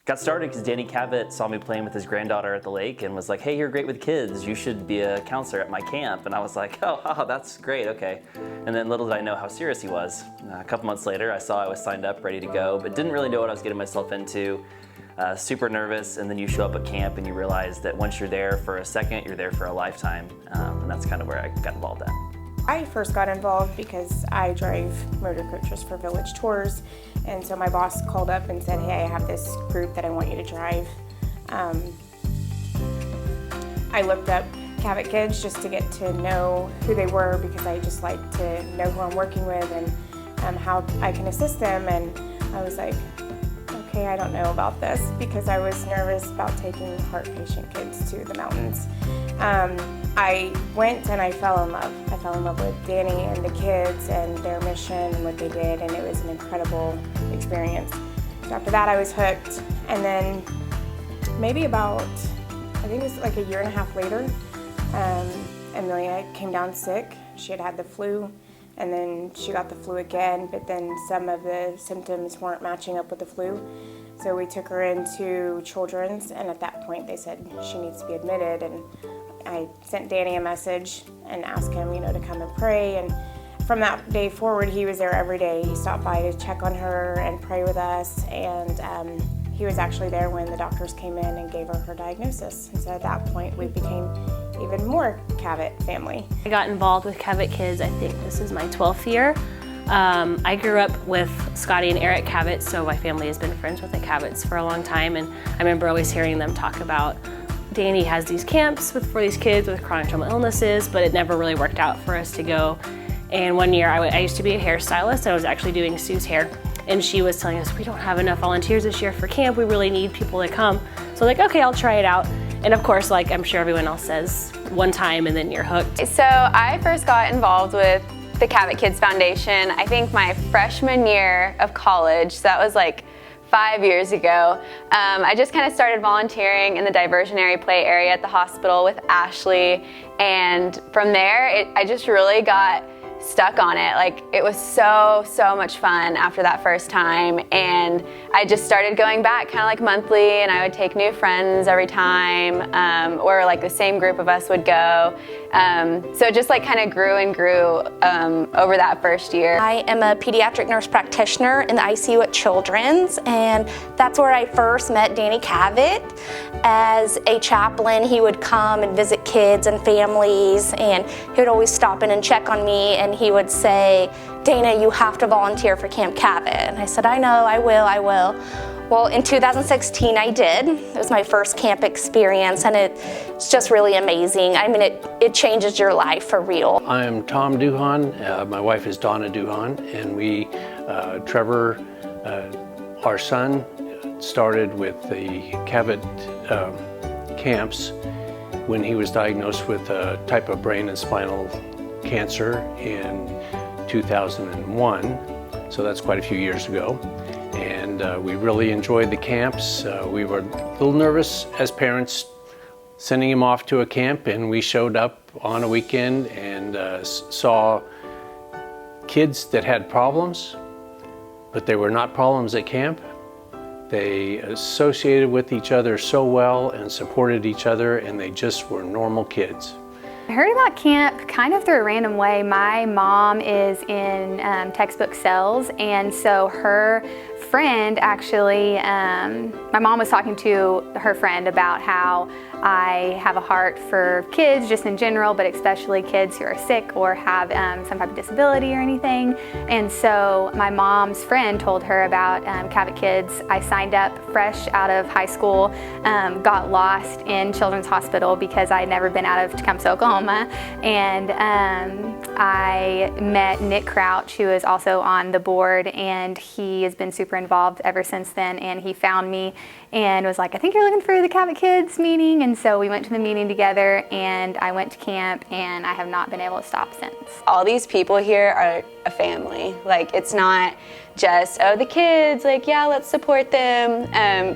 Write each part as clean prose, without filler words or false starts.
Got started because Danny Cavett saw me playing with his granddaughter at the lake and was like, hey, you're great with kids. You should be a counselor at my camp. And I was like, oh, that's great, okay. And then little did I know how serious he was. A couple months later, I saw I was signed up, ready to go, but didn't really know what I was getting myself into. Super nervous, and then you show up at camp and you realize that once you're there for a second, you're there for a lifetime. And that's kind of where I got involved at. I first got involved because I drive motor coaches for Village Tours, and so my boss called up and said, hey, I have this group that I want you to drive. I looked up Cavett Kids just to get to know who they were, because I just like to know who I'm working with and how I can assist them, and I was like, okay, I don't know about this, because I was nervous about taking heart patient kids to the mountains. I went and I fell in love. I fell in love with Danny and the kids and their mission and what they did, and it was an incredible experience. So after that I was hooked, and then maybe about, I think it was like a year and a half later, Amelia came down sick. She had had the flu, and then she got the flu again, but then some of the symptoms weren't matching up with the flu. So we took her into Children's, and at that point they said she needs to be admitted, and I sent Danny a message and asked him, to come and pray. And from that day forward, he was there every day. He stopped by to check on her and pray with us, and he was actually there when the doctors came in and gave her diagnosis. And so at that point, we became even more Cavett family. I got involved with Cavett Kids, I think this is my 12th year. I grew up with Scotty and Eric Cavett, so my family has been friends with the Cavetts for a long time, and I remember always hearing them talk about Danny has these camps for these kids with chronic trauma illnesses, but it never really worked out for us to go. And one year I used to be a hairstylist, and I was actually doing Sue's hair, and she was telling us, we don't have enough volunteers this year for camp, we really need people to come. So like, okay, I'll try it out. And of course, like I'm sure everyone else says, one time and then you're hooked. So I first got involved with the Cavett Kids Foundation, I think my freshman year of college, so that was like 5 years ago. I just kind of started volunteering in the diversionary play area at the hospital with Ashley, and from there I just really got stuck on it. Like, it was so much fun after that first time, and I just started going back kind of like monthly, and I would take new friends every time, or like the same group of us would go. So it just like kind of grew and grew over that first year. I am a pediatric nurse practitioner in the ICU at Children's, and that's where I first met Danny Cavett. As a chaplain, he would come and visit kids and families, and he would always stop in and check on me, and he would say, Dana, you have to volunteer for Camp Cavett. And I said, I know, I will. Well, in 2016 I did. It was my first camp experience, and it's just really amazing. I mean, it changes your life for real. I'm Tom Duhan. My wife is Donna Duhan, and we, Trevor, our son, started with the Cavett camps when he was diagnosed with a type of brain and spinal cancer in 2001, so that's quite a few years ago. And we really enjoyed the camps. We were a little nervous as parents sending him off to a camp, and we showed up on a weekend and saw kids that had problems, but they were not problems at camp. They associated with each other so well and supported each other, and they just were normal kids. I heard about camp kind of through a random way. My mom is in textbook sales, and so her friend actually, my mom was talking to her friend about how I have a heart for kids just in general, but especially kids who are sick or have some type of disability or anything. And so my mom's friend told her about Cavett Kids. I signed up fresh out of high school, got lost in Children's Hospital because I had never been out of Tecumseh, Oklahoma, and I met Nick Crouch, who is also on the board, and he has been super involved ever since then, and he found me and was like, I think you're looking for the Cavett Kids meeting. And so we went to the meeting together, and I went to camp, and I have not been able to stop since. All these people here are a family. Like, it's not just, oh, the kids, like, yeah, let's support them.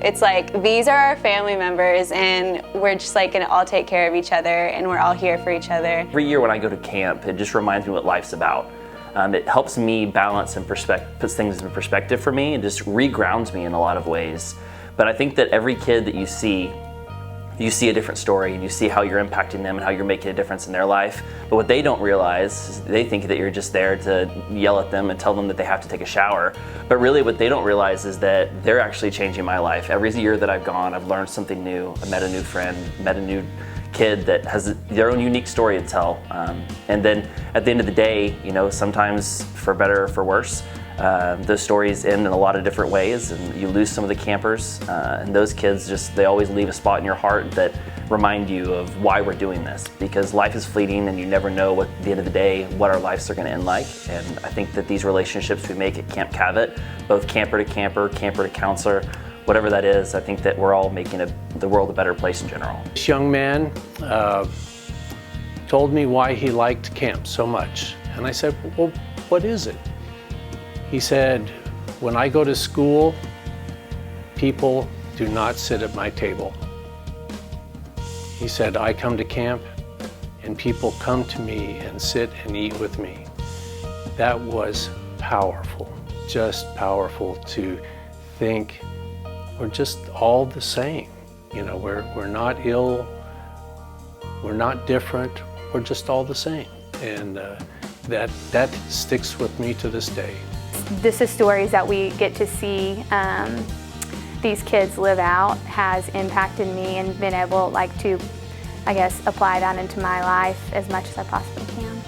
It's like, these are our family members, and we're just like gonna all take care of each other, and we're all here for each other. Every year when I go to camp, it just reminds me what life's about. It helps me balance and puts things in perspective for me, and just regrounds me in a lot of ways. But I think that every kid that you see a different story, and you see how you're impacting them and how you're making a difference in their life. But what they don't realize is they think that you're just there to yell at them and tell them that they have to take a shower. But really what they don't realize is that they're actually changing my life. Every year that I've gone, I've learned something new. I met a new friend, met a new kid that has their own unique story to tell. And then at the end of the day, sometimes for better or for worse, those stories end in a lot of different ways, and you lose some of the campers, and those kids they always leave a spot in your heart that remind you of why we're doing this, because life is fleeting and you never know at the end of the day what our lives are going to end like. And I think that these relationships we make at Camp Cavett, both camper to camper, camper to counselor, whatever that is, I think that we're all making the world a better place in general. This young man told me why he liked camp so much, and I said, well, what is it? He said, when I go to school, people do not sit at my table. He said, I come to camp and people come to me and sit and eat with me. That was powerful, just powerful to think we're just all the same. We're not ill, we're not different, we're just all the same. And that sticks with me to this day. Just the stories that we get to see these kids live out has impacted me, and been able to, apply that into my life as much as I possibly can.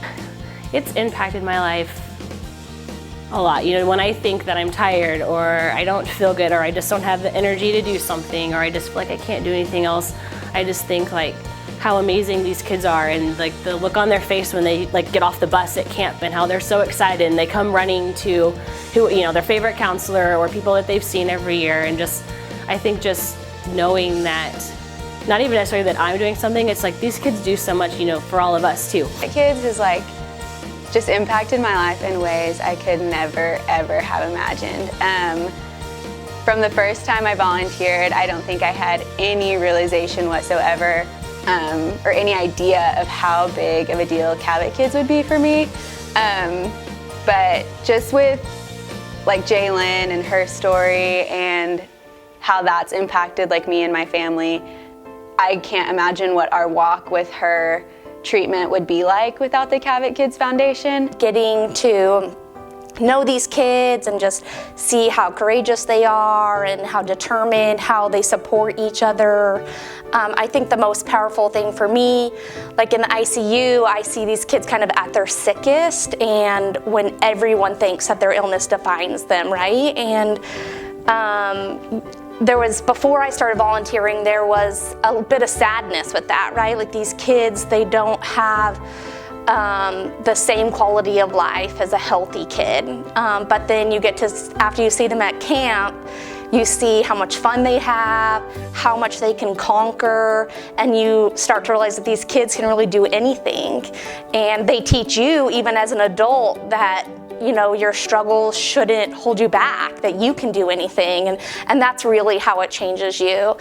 It's impacted my life a lot. When I think that I'm tired, or I don't feel good, or I just don't have the energy to do something, or I just feel like I can't do anything else, I just think how amazing these kids are, and the look on their face when they get off the bus at camp, and how they're so excited and they come running to their favorite counselor or people that they've seen every year. And I think just knowing that, not even necessarily that I'm doing something, it's these kids do so much for all of us too. The kids has just impacted my life in ways I could never ever have imagined. From the first time I volunteered, I don't think I had any realization whatsoever or any idea of how big of a deal Cavett Kids would be for me. But just with Jaylin and her story and how that's impacted me and my family, I can't imagine what our walk with her treatment would be like without the Cavett Kids Foundation. Getting to know these kids and just see how courageous they are and how determined, how they support each other. I think the most powerful thing for me, in the ICU, I see these kids kind of at their sickest, and when everyone thinks that their illness defines them, right? And before I started volunteering, there was a bit of sadness with that, right? These kids, they don't have the same quality of life as a healthy kid. But then you get to, after you see them at camp, you see how much fun they have, how much they can conquer, and you start to realize that these kids can really do anything. And they teach you, even as an adult, that your struggles shouldn't hold you back, that you can do anything. And that's really how it changes you.